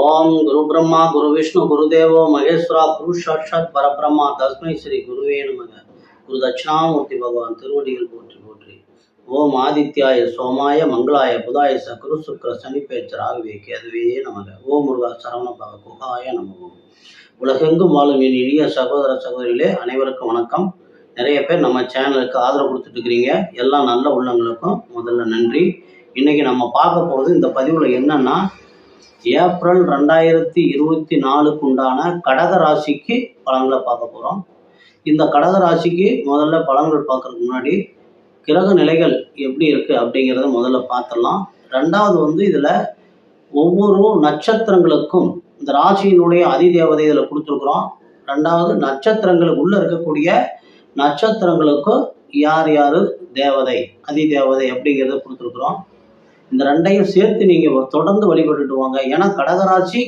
ओम गुरु ब्रह्मा गुरु विष्णु गुरुदेवो महेश्वरा गुरु साक्षात परब्रह्मा तस्मै श्री गुरुवे नमः। गुरु दक्षिणामूर्ति भगवान திருவடிகள் போற்றி போற்றி। ஓம் ஆதித்யாய சோமாய மங்களாய புதாய சகுரு சுக்ர சனி பேச்சர் ஆகவே அதுவே நமக। ஓம் முருகா சரவண பவ குகாய நமக। உலகெங்கும் வாழும் என் இனிய சகோதர சகோதரிகளே அனைவருக்கும் வணக்கம்। நிறைய பேர் நம்ம சேனலுக்கு ஆதரவு கொடுத்துட்டு இருக்கிறீங்க, எல்லா நல்ல உள்ளங்களுக்கும் முதல்ல நன்றி। இன்னைக்கு நம்ம பார்க்க போகிறது இந்த பதிவில் என்னன்னா, ஏப்ரல் 2024 உண்டான கடக ராசிக்கு பலன்களை பார்க்க போகிறோம்। இந்த கடக ராசிக்கு முதல்ல பலன்கள் பார்க்கறதுக்கு முன்னாடி கிரக நிலைகள் எப்படி இருக்குது அப்படிங்கிறத முதல்ல பார்த்துடலாம்। ரெண்டாவது இதில் ஒவ்வொரு நட்சத்திரங்களுக்கும் இந்த ராசியினுடைய அதிதேவதை இதில் கொடுத்துருக்குறோம்। ரெண்டாவது நட்சத்திரங்களுக்கு உள்ளே இருக்கக்கூடிய நட்சத்திரங்களுக்கும் யார் யார் தேவதை அதிதேவதை அப்படிங்கிறத கொடுத்துருக்குறோம்। இந்த ரெண்டையும் சேர்த்து நீங்கள் தொடர்ந்து வழிபட்டுட்டு வாங்க। ஏன்னா கடகராசி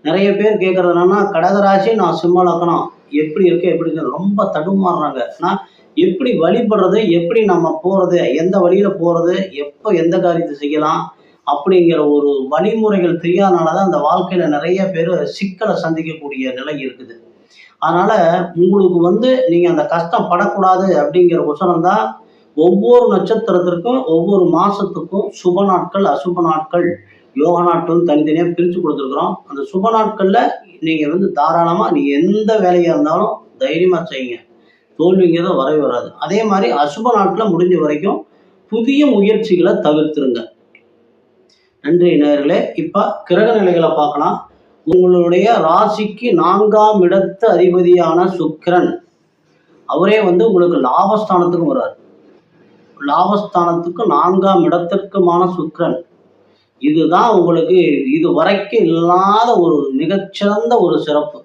நிறைய பேர் கேட்குறது என்னன்னா, கடகராசி நான் சிம்ம லக்னம் எப்படி இருக்கு எப்படி இருக்கு ரொம்ப தடுமாறுறாங்க। ஆனால் எப்படி வழிபடுறது, எப்படி நம்ம போகிறது, எந்த வழியில் போகிறது, எப்போ எந்த காரியத்தை செய்யலாம் அப்படிங்கிற ஒரு வழிமுறைகள் தெரியாதனால தான் அந்த வாழ்க்கையில் நிறைய பேர் சிக்கலை சந்திக்கக்கூடிய நிலை இருக்குது। அதனால் உங்களுக்கு நீங்கள் அந்த கஷ்டம் படக்கூடாது அப்படிங்கிற உசரம் தான் ஒவ்வொரு நட்சத்திரத்திற்கும் ஒவ்வொரு மாதத்துக்கும் சுப நாட்கள் அசுப நாட்கள் யோக நாட்கள் தனித்தனியாக பிரித்து கொடுத்துருக்குறோம்। அந்த சுப நாட்களில் நீங்கள் தாராளமாக நீங்கள் எந்த வேலையாக இருந்தாலும் தைரியமாக செய்யுங்க, தோல்விங்கிறத வரவே வராது। அதே மாதிரி அசுப நாட்களில் முடிஞ்ச வரைக்கும் புதிய முயற்சிகளை தவிர்த்துருங்க। நன்றி நேயர்களே। இப்போ கிரக நிலைகளை பார்க்கலாம்। உங்களுடைய ராசிக்கு 4ஆம் இடத்து அதிபதியான சுக்கிரன் அவரே உங்களுக்கு லாபஸ்தானத்துக்கும் வர்றார்। லாபஸ்தானத்துக்கு 4ஆம் இடத்திற்குமான சுக்கிரன் இதுதான் உங்களுக்கு இது வரைக்கும் இல்லாத ஒரு மிகச்சிறந்த ஒரு சிறப்பு।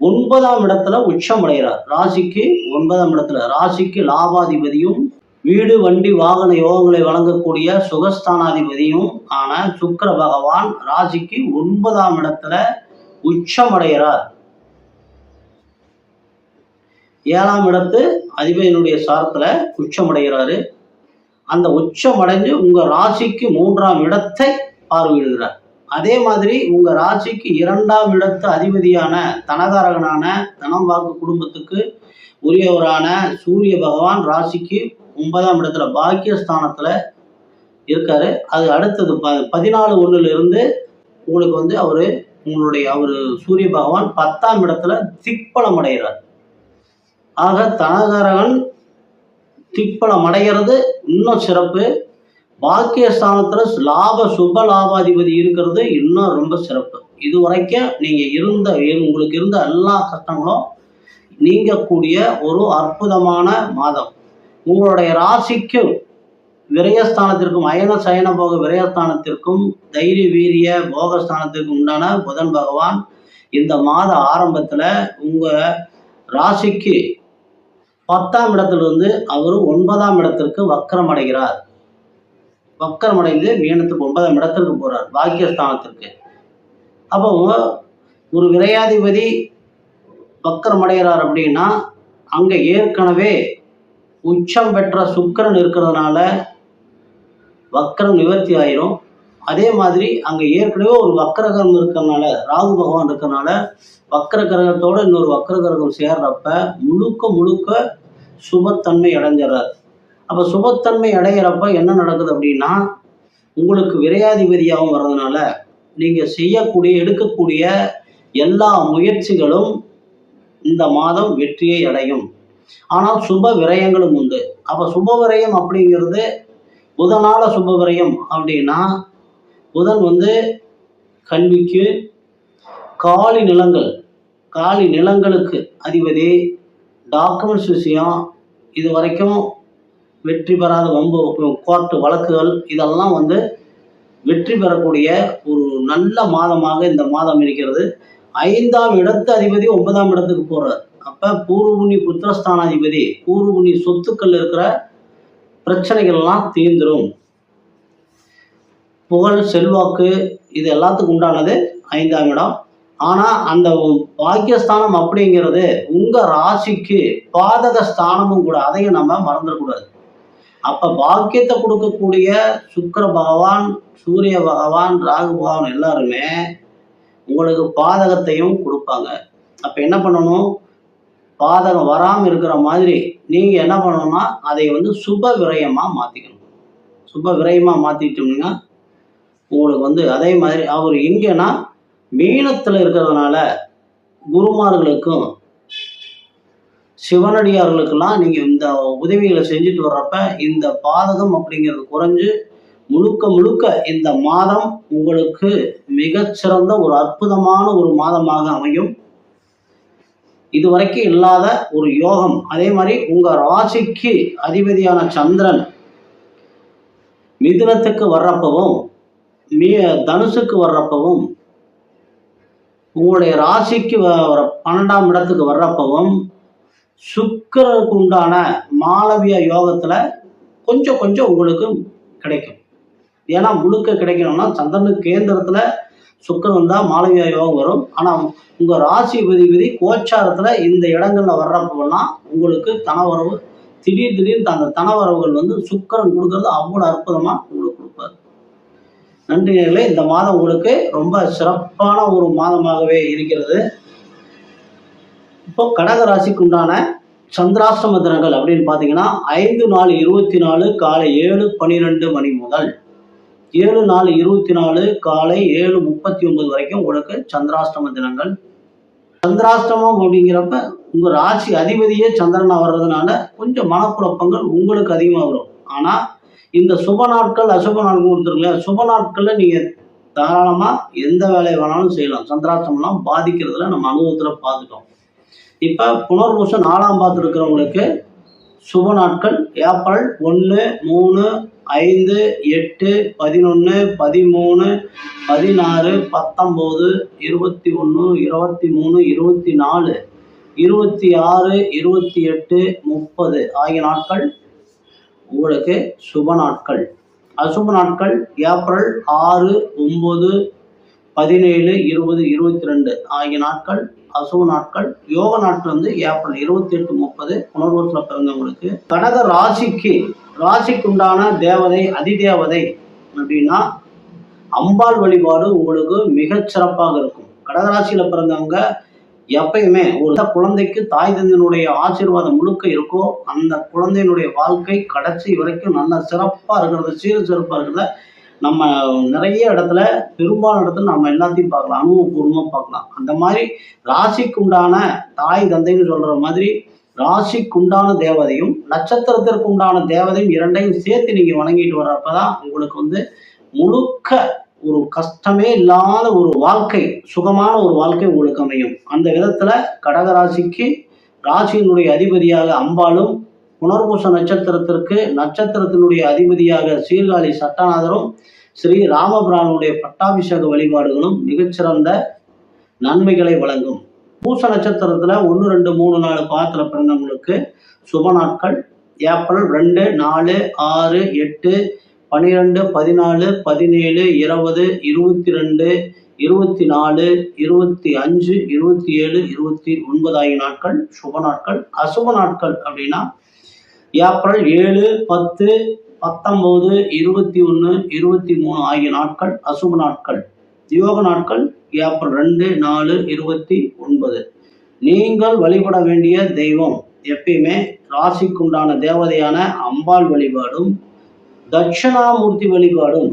9ஆம் இடத்துல உச்சம் அடைகிறார்। ராசிக்கு 9ஆம் இடத்துல ராசிக்கு லாபாதிபதியும் வீடு வண்டி வாகன யோகங்களை வழங்கக்கூடிய சுகஸ்தானாதிபதியும் ஆன சுக்கிர பகவான் ராசிக்கு 9ஆம் இடத்துல உச்சம் அடைகிறார்। 7ஆம் இடத்து அதிபதியினுடைய சாரத்துல உச்சமடைகிறாரு। அந்த உச்சமடைஞ்சு உங்க ராசிக்கு 3ஆம் இடத்தை பார்வையிடுகிறார்। அதே மாதிரி உங்க ராசிக்கு 2ஆம் இடத்து அதிபதியான தனகாரகனான தனம் வாக்கு குடும்பத்துக்கு உரியவரான சூரிய பகவான் ராசிக்கு 9ஆம் இடத்துல பாக்கியஸ்தானத்துல இருக்காரு। அது அடுத்தது 14/1 உங்களுக்கு அவரு சூரிய பகவான் 10ஆம் இடத்துல திக்பலம் அடைகிறார்। ஆக தனகாரகன் திக்பலம் அடைகிறது இன்னும் சிறப்பு। பாக்கியஸ்தானத்துல சுப லாபாதிபதி இருக்கிறது இன்னும் ரொம்ப சிறப்பு। இது வரைக்கும் உங்களுக்கு இருந்த எல்லா கஷ்டங்களும் நீங்கக்கூடிய ஒரு அற்புதமான மாதம்। உங்களுடைய ராசிக்கும் விரயஸ்தானத்திற்கும் அயன சயன போக விரயஸ்தானத்திற்கும் தைரிய வீரிய போகஸ்தானத்திற்கும் உண்டான புதன் பகவான் இந்த மாத ஆரம்பத்துல உங்க ராசிக்கு 10ஆம் இடத்திலிருந்து அவர் 9ஆம் இடத்திற்கு வக்கரம் அடைகிறார்। வக்கரம் அடைந்து மீனத்துக்கு 9ஆம் இடத்திற்கு போறார், பாக்கியஸ்தானத்திற்கு। அப்போ ஒரு விரையாதிபதி வக்கரம் அடைகிறார் அப்படின்னா அங்க ஏற்கனவே உச்சம் பெற்ற சுக்கிரன் இருக்கிறதுனால வக்கரம் நிவர்த்தி ஆயிரும்। அதே மாதிரி அங்க ஏற்கனவே ஒரு வக்கரகிரகம் இருக்கிறதுனால ராகு பகவான் இருக்கிறதுனால வக்கர கிரகத்தோட இன்னொரு வக்கர கிரகம் சேர்றப்ப முழுக்க சுபத்தன்மை அடைஞ்சிடறார்। அப்போ சுபத்தன்மை அடைகிறப்ப என்ன நடக்குது அப்படின்னா, உங்களுக்கு விரையாதிபதியாகவும் வர்றதுனால நீங்கள் எடுக்கக்கூடிய எல்லா முயற்சிகளும் இந்த மாதம் வெற்றியை அடையும்। ஆனால் சுப விரயங்களும் உண்டு। அப்போ சுப விரயம் அப்படிங்கிறது புதனால சுப விரயம் அப்படின்னா, புதன் கல்விக்கு காலி நிலங்களுக்கு அதிபதி, டாக்குமெண்ட்ஸ் விஷயம், இது வரைக்கும் வெற்றி பெறாத கோர்ட்டு வழக்குகள் இதெல்லாம் வெற்றி பெறக்கூடிய ஒரு நல்ல மாதமாக இந்த மாதம் இருக்கிறது। 5ஆம் இடத்து அதிபதி 9ஆம் இடத்துக்கு போறார்। அப்ப பூர்வ புண்ணிய புத்திரஸ்தானாதிபதி பூர்வ புண்ணிய சொத்துக்கள் இருக்கிற பிரச்சனைகள் எல்லாம் தீர்ந்துடும்। புகழ் செல்வாக்கு இது எல்லாத்துக்கும் உண்டானது 5ஆம் இடம்। ஆனா அந்த பாக்கியஸ்தானம் அப்படிங்கிறது உங்க ராசிக்கு பாதக ஸ்தானமும் கூட, அதையும் நம்ம மறந்துடக்கூடாது। அப்ப பாக்கியத்தை கொடுக்கக்கூடிய சுக்கிர பகவான், சூரிய பகவான், ராகு பகவான் எல்லாருமே உங்களுக்கு பாதகத்தையும் கொடுப்பாங்க. அப்போ என்ன பண்ணணும், பாதகம் வராமல் இருக்கிற மாதிரி நீங்கள் என்ன பண்ணணும்னா அதை சுப விரயமாக மாற்றிக்கணும். சுப விரயமாக மாற்றிட்டோம்னா உங்களுக்கு அதே மாதிரி அவர் எங்கன்னா மீனத்தில் இருக்கிறதுனால குருமார்களுக்கும் சிவனடியார்களுக்கெல்லாம் நீங்கள் இந்த உதவிகளை செஞ்சுட்டு வர்றப்ப இந்த பாதகம் அப்படிங்கிறது குறைஞ்சு முழுக்க முழுக்க இந்த மாதம் உங்களுக்கு மிகச்சிறந்த ஒரு அற்புதமான ஒரு மாதமாக அமையும். இதுவரைக்கும் இல்லாத ஒரு யோகம். அதே மாதிரி உங்கள் ராசிக்கு அதிபதியான சந்திரன் மிதுனத்துக்கு வர்றப்பவும் தனுசுக்கு வர்றப்பவும் உங்களுடைய ராசிக்கு 12ஆம் இடத்துக்கு வர்றப்பவும் சுக்கிரனுக்கு உண்டான மாளவிய யோகத்தில் கொஞ்சம் கொஞ்சம் உங்களுக்கு கிடைக்கும். ஏன்னா முழுக்க கிடைக்கணும்னா சந்திரனுக்கு கேந்திரத்தில் சுக்கிரன் தான் மாளவிய யோகம் வரும். ஆனால் உங்கள் ராசி விதி கோச்சாரத்தில் இந்த இடங்களில் வர்றப்பெல்லாம் உங்களுக்கு தனவரவு திடீர்னு அந்த தனவரவுகள் சுக்கிரன் கொடுக்கறது அவ்வளோ அற்புதமாக உங்களுக்கு கொடுப்பாரு. நன்றி நேயர்களே, இந்த மாதம் உங்களுக்கு ரொம்ப சிறப்பான ஒரு மாதமாகவே இருக்கிறது. இப்போ கடக ராசிக்கு உண்டான சந்திராஷ்டம தினங்கள் அப்படின்னு பார்த்தீங்கன்னா 5/4/24 காலை 7:12 மணி முதல் 7/4/24 காலை 7:39 வரைக்கும் உங்களுக்கு சந்திராஷ்டம தினங்கள். சந்திராஷ்டமம் அப்படிங்கிறப்ப உங்கள் ராசி அதிபதியே சந்திரனா வர்றதுனால கொஞ்சம் மனக்குழப்பங்கள் உங்களுக்கு அதிகமாக வரும். ஆனால் இந்த சுப நாட்கள் அசுப நாட்கள் கொடுத்துருங்களேன், சுப நாட்களில் நீங்கள் தாராளமாக எந்த வேலையை வேணாலும் செய்யலாம். சந்திராஷ்டமம்லாம் பாதிக்கிறதுல நம்ம அனுபவத்தில் பார்த்துட்டோம். இப்போ புனர்பூசம் 4ஆம் பாதத்தில் இருக்கிறவங்களுக்கு சுப நாட்கள் ஏப்ரல் 1, 3, 5, 8, 11, 13, 16, 19, 21, 23, 24, 26, 28, 30 ஆகிய நாட்கள் உங்களுக்கு சுப நாட்கள். அசுப நாட்கள் ஏப்ரல் 6, 9, 17, 20, 22 ஆகிய நாட்கள் அசுப நாட்கள். யோக நாட்கள் ஏப்ரல் 28, 30 புனர்வசத்தில் பிறந்தவங்களுக்கு. கடக ராசிக்கு உண்டான தேவதை அதிதேவதை அப்படின்னா அம்பாள் வழிபாடு உங்களுக்கு மிகச்சிறப்பாக இருக்கும். கடகராசியில பிறந்தவங்க எப்பயுமே ஒரு குழந்தைக்கு தாய் தந்தையினுடைய ஆசீர்வாதம் முழுக்க இருக்கோ அந்த குழந்தையினுடைய வாழ்க்கை கடைசி வரைக்கும் நல்ல சிறப்பாக இருக்கிறது, சிறப்பாக இருக்கிறத நம்ம நிறைய இடத்துல பெரும்பாலான இடத்துல நம்ம எல்லாத்தையும் பார்க்கலாம், அனுபவபூர்வமாக பார்க்கலாம். அந்த மாதிரி ராசிக்குண்டான தாய் தந்தைன்னு சொல்கிற மாதிரி ராசிக்குண்டான தேவதையும் நட்சத்திரத்திற்கு உண்டான தேவதையும் இரண்டையும் சேர்த்து நீங்கள் வணங்கிட்டு வர்றப்பதான் உங்களுக்கு முழுக்க ஒரு கஷ்டமே இல்லாத ஒரு வாழ்க்கை, சுகமான ஒரு வாழ்க்கை உங்களுக்கு அமையும். அந்த விதத்துல கடகராசிக்கு ராசியினுடைய அதிபதியாக அம்பாளும், புனர்பூச நட்சத்திரத்தினுடைய அதிபதியாக சீர்காழி சட்டநாதரும், ஸ்ரீ ராமபிரானுடைய பட்டாபிஷேக வழிபாடுகளும் மிகச்சிறந்த நன்மைகளை வழங்கும். பூச நட்சத்திரத்துல 1, 2, 3, 4 பாதத்துல பிறந்தவங்களுக்கு சுப நாட்கள் ஏப்ரல் 2, 4, 6, 8, 12, 14, 17, 20, 22, 24, 25, 27, 29 ஆகிய நாட்கள் சுப நாட்கள். அசுப நாட்கள் அப்படின்னா ஏப்ரல் 7, 10, 19, 21, 23 ஆகிய நாட்கள் அசுப நாட்கள். யோக நாட்கள் ஏப்ரல் 2, 4, 29. நீங்கள் வழிபட வேண்டிய தெய்வம் எப்பயுமே ராசிக்குண்டான தேவதையான அம்பாள் வழிபாடும், தட்சிணாமூர்த்தி வழிபாடும்,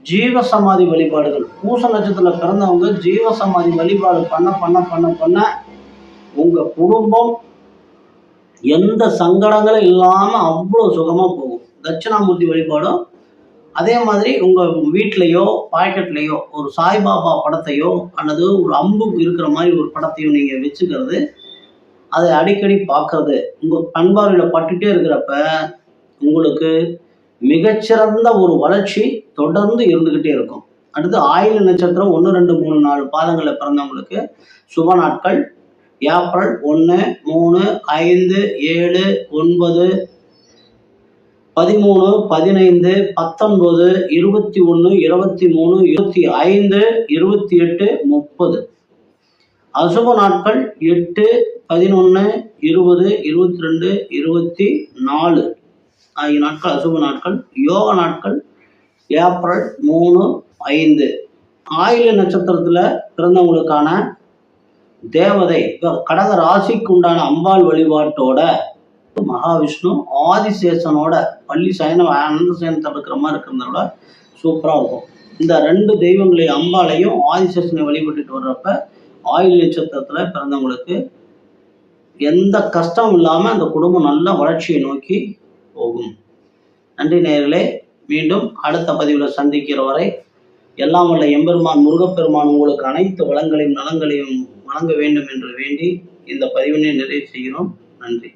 ஜீவசமாதி வழிபாடுகள். பூச நட்சத்திரத்தில் பிறந்தவங்க ஜீவசமாதி வழிபாடு பண்ண பண்ண பண்ண பண்ண உங்க குடும்பம் எந்த சங்கடங்களும் இல்லாம அவ்வளோ சுகமா போகும். தட்சிணாமூர்த்தி வழிபாடும் அதே மாதிரி உங்க வீட்லையோ பாக்கெட்லையோ ஒரு சாய்பாபா படத்தையோ அல்லது ஒரு அம்பு இருக்கிற மாதிரி ஒரு படத்தையோ நீங்க வச்சுக்கிறது, அதை அடிக்கடி பார்க்கறது உங்க கண்பார்வையில் பட்டுட்டே இருக்கிறப்ப உங்களுக்கு மிகச்சிறந்த ஒரு வளர்ச்சி தொடர்ந்து இருந்துகிட்டே இருக்கும். அடுத்து ஆயில நட்சத்திரம் 1, 2, 3, 4 பாதங்களில் பிறந்தவங்களுக்கு சுப நாட்கள் ஏப்ரல் 1, 3, 5, 7, 9, 13, 15, 19, 21, 23, 25, 28, 30. அசுப நாட்கள் 8, 11, 20, 22, 24 ஆகிய நாட்கள் அசுப நாட்கள். யோக நாட்கள் ஏப்ரல் 3, 5 ஆயில்ய நட்சத்திரத்துல பிறந்தவங்களுக்கான தேவதை கடக ராசிக்கு உண்டான அம்பாள் வழிபாட்டோட மகாவிஷ்ணு ஆதிசேஷனோட பள்ளி சயனம் ஆனந்த சயனத்தை இருக்கிற மாதிரி இருக்கிறதோட சூப்பரா இருக்கும். இந்த 2 தெய்வங்களையும் அம்பாளையும் ஆதிசேஷனை வழிபட்டுட்டு வர்றப்ப ஆயுள் நட்சத்திரத்துல பிறந்தவங்களுக்கு எந்த கஷ்டம் இல்லாம அந்த குடும்பம் நல்ல வளர்ச்சியை நோக்கி போகும். நன்றி நேயர்களே. மீண்டும் அடுத்த பதிவில் சந்திக்கிற வரை எல்லாம் வல்ல எம்பெருமான் முருகப்பெருமான் உங்களுக்கு அனைத்து வளங்களையும் நலங்களையும் வழங்க வேண்டும் என்று வேண்டி இந்த பதிவினை நிறைவு செய்கிறோம். நன்றி.